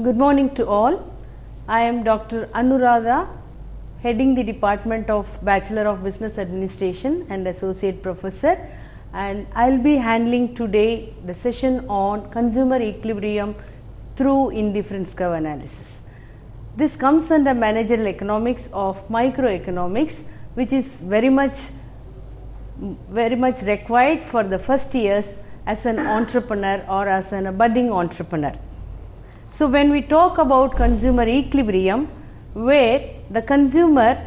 Good morning to all. I am Dr. Anuradha, heading the Department of Bachelor of Business Administration and Associate Professor, and I will be handling today the session on consumer equilibrium through indifference curve analysis. This comes under managerial economics of microeconomics, which is very much required for the first years as an entrepreneur or as a budding entrepreneur. So when we talk about consumer equilibrium, where the consumer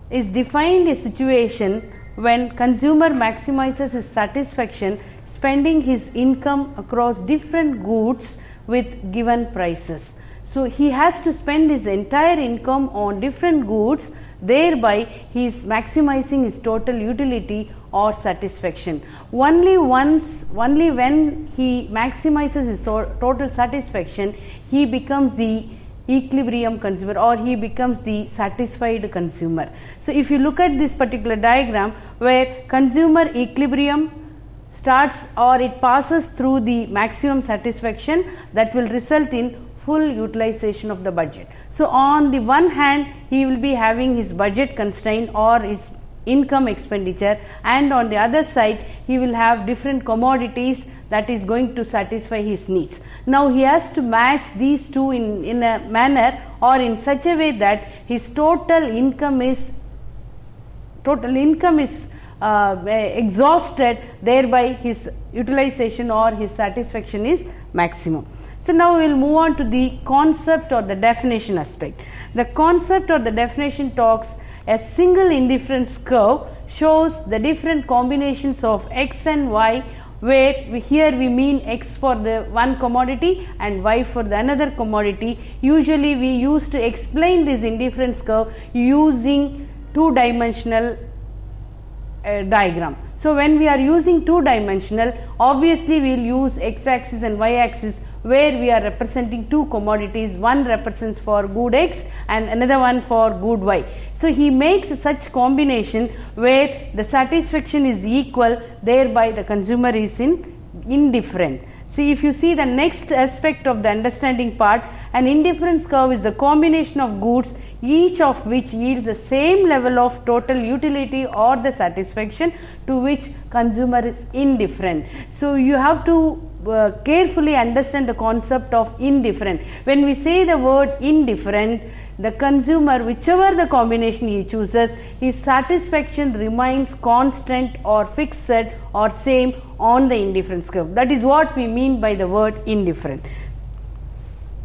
is defined a situation when consumer maximizes his satisfaction spending his income across different goods with given prices. So he has to spend his entire income on different goods, thereby he is maximizing his total utility or satisfaction. Only when he maximizes his total satisfaction, he becomes the equilibrium consumer or he becomes the satisfied consumer. So if you look at this particular diagram where consumer equilibrium starts or it passes through the maximum satisfaction, that will result in full utilization of the budget. So on the one hand, he will be having his budget constraint or his income expenditure, and on the other side he will have different commodities that is going to satisfy his needs. Now he has to match these two in a manner or in such a way that his total income is exhausted, thereby his utilization or his satisfaction is maximum. So now we will move on to the concept or the definition aspect. The concept or the definition talks a single indifference curve shows the different combinations of x and y, where here we mean x for the one commodity and y for the another commodity. Usually we used to explain this indifference curve using two-dimensional diagram. So when we are using two-dimensional, obviously we will use x-axis and y-axis, where we are representing two commodities, one represents for good x and another one for good y. So he makes such combination where the satisfaction is equal, thereby the consumer is indifferent. So if you see the next aspect of the understanding part, an indifference curve is the combination of goods, each of which yields the same level of total utility or the satisfaction to which consumer is indifferent. So you have to carefully understand the concept of indifferent. When we say the word indifferent, the consumer, whichever the combination he chooses, his satisfaction remains constant or fixed or same on the indifference curve. That is what we mean by the word indifferent.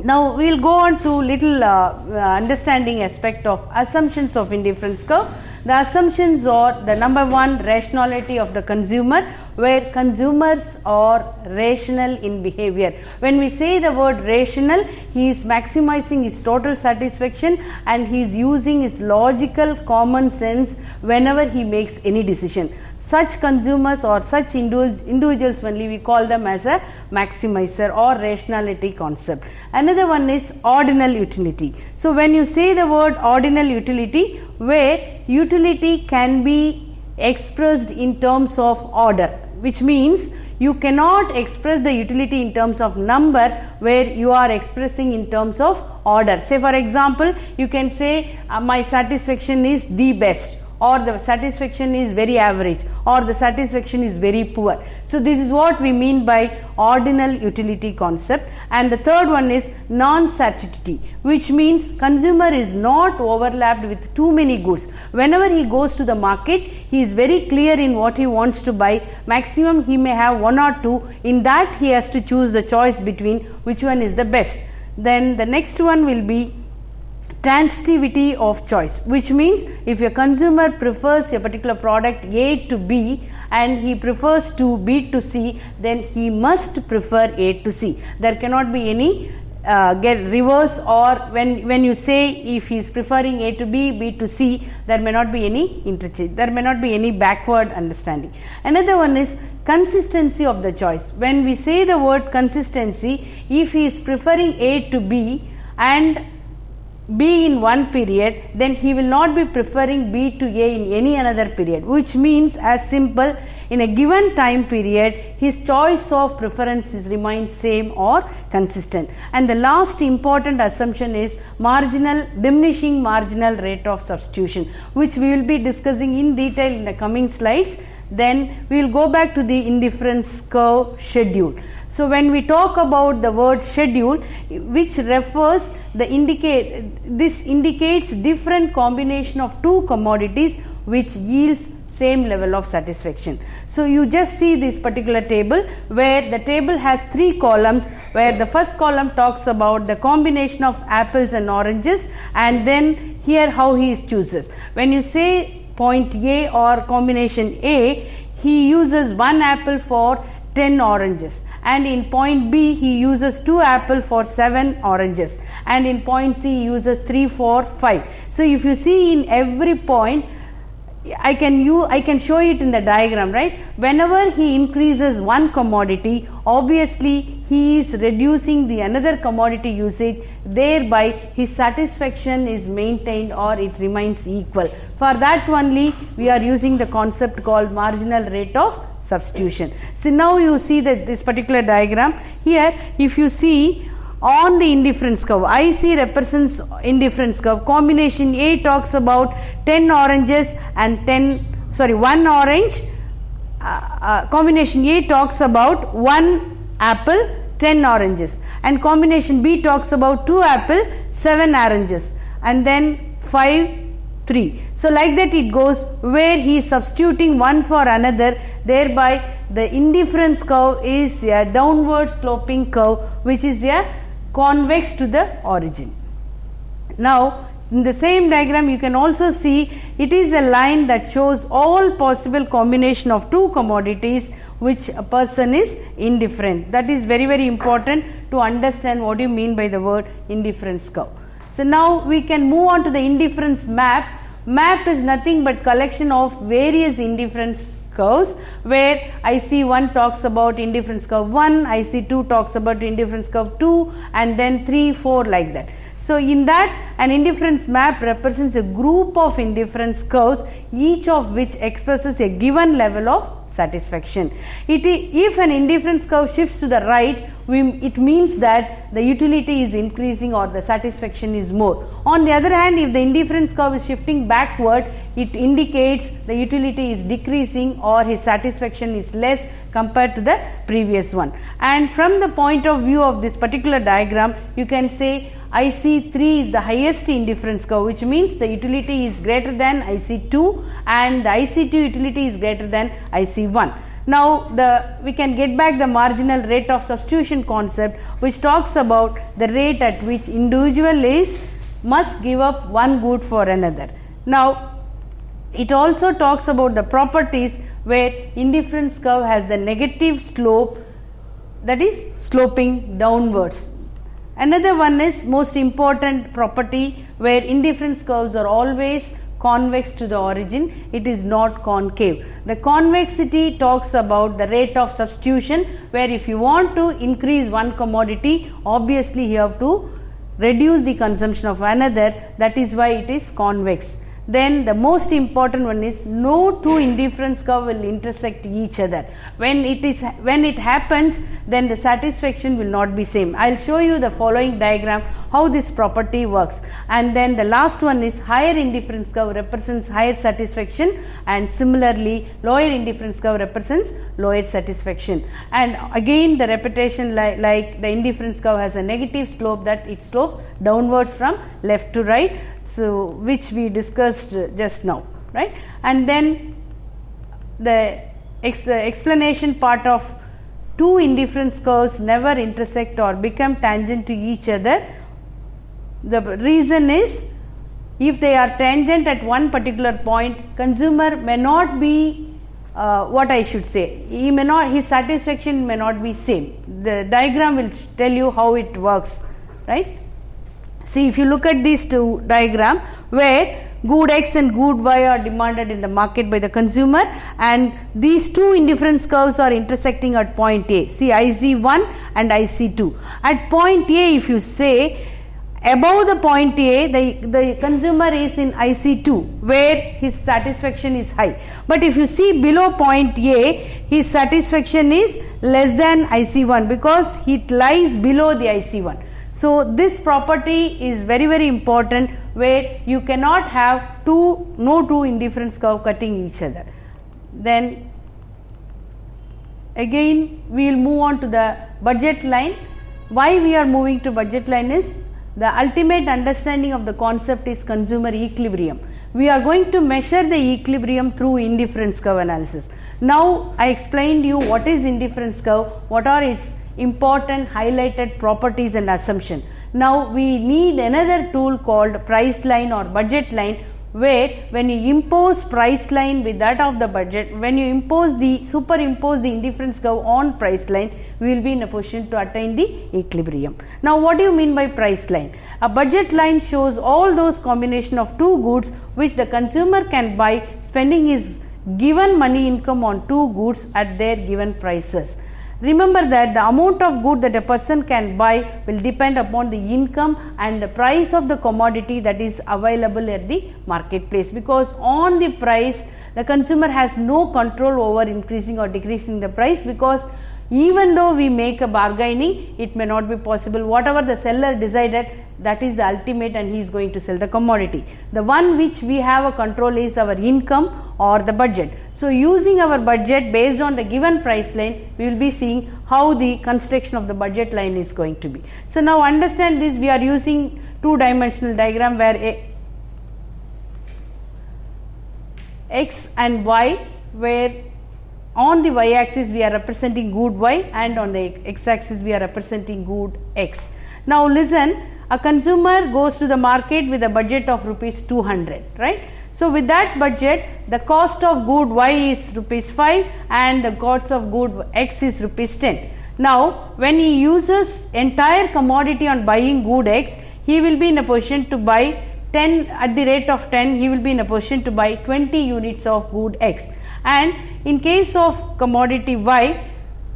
Now we will go on to little understanding aspect of assumptions of indifference curve. The assumptions are the number one, rationality of the consumer, where consumers are rational in behavior. When we say the word rational, he is maximizing his total satisfaction and he is using his logical common sense whenever he makes any decision. Such consumers or such individuals only we call them as a maximizer or rationality concept. Another one is ordinal utility. So when you say the word ordinal utility, where utility can be expressed in terms of order, which means you cannot express the utility in terms of number, where you are expressing in terms of order. Say for example, you can say my satisfaction is the best, or the satisfaction is very average, or the satisfaction is very poor. So this is what we mean by ordinal utility concept. And the third one is non-satiety, which means consumer is not overlapped with too many goods. Whenever he goes to the market, he is very clear in what he wants to buy. Maximum he may have one or two. In that he has to choose the choice between which one is the best. Then the next one will be transitivity of choice, which means if a consumer prefers a particular product A to B and he prefers to B to C, then he must prefer A to C. There cannot be any reverse, or when you say if he is preferring A to B, B to C, there may not be any interchange, there may not be any backward understanding. Another one is consistency of the choice. When we say the word consistency, if he is preferring A to B and B in one period, then he will not be preferring B to A in any another period, which means as simple, in a given time period his choice of preference remains same or consistent. And the last important assumption is diminishing marginal rate of substitution, which we will be discussing in detail in the coming slides. Then we will go back to the indifference curve schedule. So when we talk about the word schedule, which refers this indicates different combination of two commodities which yields same level of satisfaction. So you just see this particular table, where the table has three columns, where the first column talks about the combination of apples and oranges, and then here how he chooses. When you say point A or combination A, he uses 1 apple for 10 oranges, and in point B he uses 2 apple for 7 oranges, and in point C he uses 3 for 5. So if you see in every point, I can show it in the diagram, right? Whenever he increases one commodity, obviously he is reducing the another commodity usage, thereby his satisfaction is maintained or it remains equal. For that only we are using the concept called marginal rate of substitution. So now you see that this particular diagram here, if you see on the indifference curve, IC represents indifference curve. Combination A talks about 10 oranges and 1 orange. Combination A talks about 1 apple, 10 oranges, and combination B talks about 2 apple, 7 oranges, and then 5, 3. So like that it goes, where he is substituting one for another, thereby the indifference curve is a downward sloping curve which is a convex to the origin. Now in the same diagram you can also see it is a line that shows all possible combination of two commodities which a person is indifferent. That is very, very important to understand what you mean by the word indifference curve. So now we can move on to the indifference map. Map is nothing but collection of various indifference curves, where IC1 talks about indifference curve 1, IC2 talks about indifference curve 2, and then 3, 4, like that. So in that, an indifference map represents a group of indifference curves, each of which expresses a given level of satisfaction. If an indifference curve shifts to the right, it means that the utility is increasing or the satisfaction is more. On the other hand, if the indifference curve is shifting backward, it indicates the utility is decreasing or his satisfaction is less compared to the previous one. And from the point of view of this particular diagram, you can say IC3 is the highest indifference curve, which means the utility is greater than IC2 and the IC2 utility is greater than IC1. Now we can get back the marginal rate of substitution concept, which talks about the rate at which individual must give up one good for another. Now it also talks about the properties where indifference curve has the negative slope, that is sloping downwards. Another one is most important property, where indifference curves are always convex to the origin, it is not concave. The convexity talks about the rate of substitution, where if you want to increase one commodity, obviously you have to reduce the consumption of another, that is why it is convex. Then the most important one is no two indifference curve will intersect each other. When it happens, then the satisfaction will not be same. I will show you the following diagram how this property works. And then the last one is higher indifference curve represents higher satisfaction, and similarly lower indifference curve represents lower satisfaction. And again the repetition, like the indifference curve has a negative slope, that it slopes downwards from left to right, so which we discussed just now, right? And then the explanation part of two indifference curves never intersect or become tangent to each other. The reason is, if they are tangent at one particular point, consumer may not be his satisfaction may not be same. The diagram will tell you how it works, right? See, if you look at these two diagram, where good X and good Y are demanded in the market by the consumer, and these two indifference curves are intersecting at point A. See, IC1 and IC2. At point A, if you say above the point A, the consumer is in IC2 where his satisfaction is high. But if you see below point A, his satisfaction is less than IC1 because it lies below the IC1. So this property is very, very important, where you cannot have no two indifference curve cutting each other. Then again we will move on to the budget line. Why we are moving to budget line is the ultimate understanding of the concept is consumer equilibrium. We are going to measure the equilibrium through indifference curve analysis. Now I explained you what is indifference curve, what are its important highlighted properties and assumption. Now we need another tool called price line or budget line, where when you impose price line with that of the budget, when you superimpose the indifference curve on price line, we will be in a position to attain the equilibrium. Now what do you mean by price line? A budget line shows all those combination of two goods which the consumer can buy spending his given money income on two goods at their given prices. Remember that the amount of good that a person can buy will depend upon the income and the price of the commodity that is available at the marketplace, because on the price the consumer has no control over increasing or decreasing the price, because even though we make a bargaining, it may not be possible. Whatever the seller decided, that is the ultimate, and he is going to sell the commodity. The one which we have a control is our income or the budget. So using our budget based on the given price line, we will be seeing how the construction of the budget line is going to be. So now understand this, we are using two-dimensional diagram where X and Y, where on the Y axis we are representing good Y and on the X axis we are representing good X. Now listen, a consumer goes to the market with a budget of rupees 200, right? So with that budget, the cost of good Y is rupees 5 and the cost of good X is rupees 10. Now when he uses entire commodity on buying good X, he will be in a position to buy 10 at the rate of 10, he will be in a position to buy 20 units of good X. And in case of commodity Y,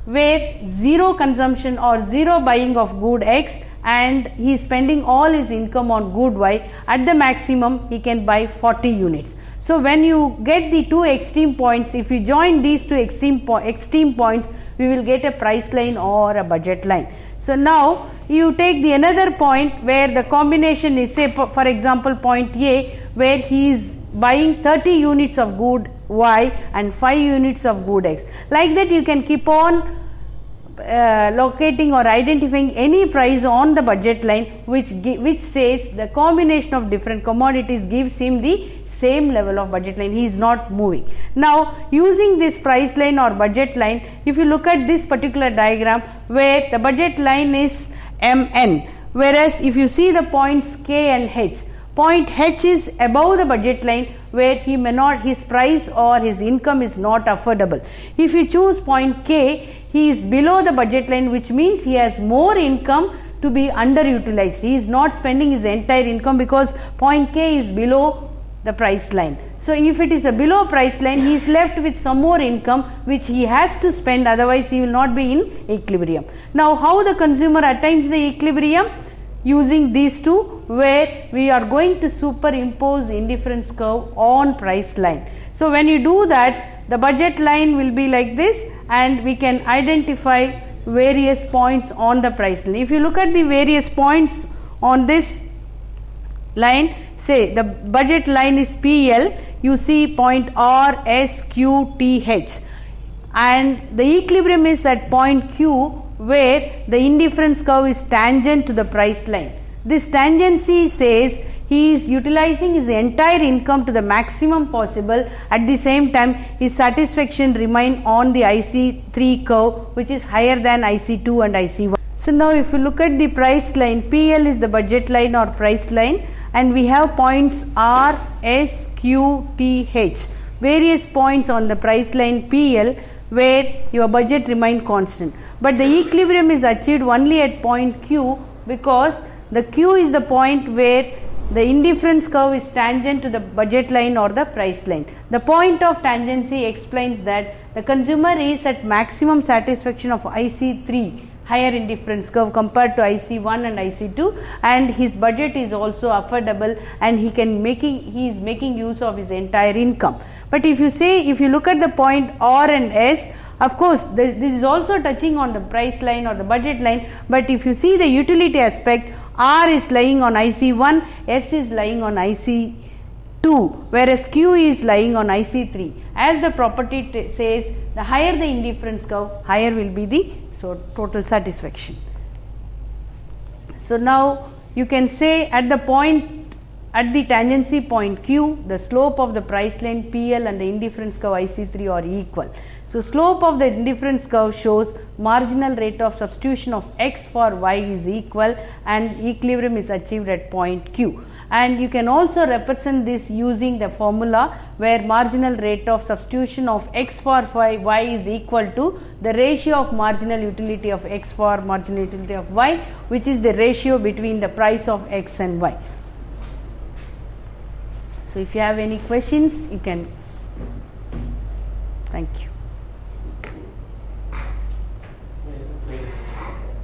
where zero consumption or zero buying of good X and he is spending all his income on good Y, at the maximum he can buy 40 units. So when you get the two extreme points, if you join these two extreme points, we will get a price line or a budget line. So now you take the another point where the combination is, say for example point A, where he is buying 30 units of good Y and 5 units of good X. Like that you can keep on locating or identifying any price on the budget line which says the combination of different commodities gives him the same level of budget line, he is not moving. Now using this price line or budget line, if you look at this particular diagram where the budget line is MN, whereas if you see the points K and H, point H is above the budget line where he may not, his price or his income is not affordable. If you choose point K, he is below the budget line, which means he has more income to be underutilized. He is not spending his entire income because point K is below the price line. So if it is a below price line, he is left with some more income which he has to spend, otherwise he will not be in equilibrium. Now how the consumer attains the equilibrium? Using these two, where we are going to superimpose the indifference curve on price line. So when you do that, the budget line will be like this, and we can identify various points on the price line. If you look at the various points on this line, say the budget line is PL, you see point R, S, Q, T, H, and the equilibrium is at point Q, where the indifference curve is tangent to the price line. This tangency says he is utilizing his entire income to the maximum possible. At the same time, his satisfaction remain on the IC3 curve, which is higher than IC2 and IC1. So now if you look at the price line, PL is the budget line or price line, and we have points R, S, Q, T, H. Various points on the price line PL where your budget remain constant. But the equilibrium is achieved only at point Q, because the Q is the point where the indifference curve is tangent to the budget line or the price line. The point of tangency explains that the consumer is at maximum satisfaction of IC3 higher indifference curve compared to IC1 and IC2, and his budget is also affordable, and he is making use of his entire income. But if you look at the point R and S, of course this is also touching on the price line or the budget line, but if you see the utility aspect, R is lying on IC1, S is lying on IC2, whereas Q is lying on IC3. As the property says, the higher the indifference curve, higher will be the total satisfaction. So now you can say at the tangency point Q, the slope of the price line PL and the indifference curve IC3 are equal. So slope of the indifference curve shows marginal rate of substitution of X for Y is equal, and equilibrium is achieved at point Q. And you can also represent this using the formula where marginal rate of substitution of X for Y is equal to the ratio of marginal utility of X for marginal utility of Y, which is the ratio between the price of X and Y. So if you have any questions, you can. Thank you.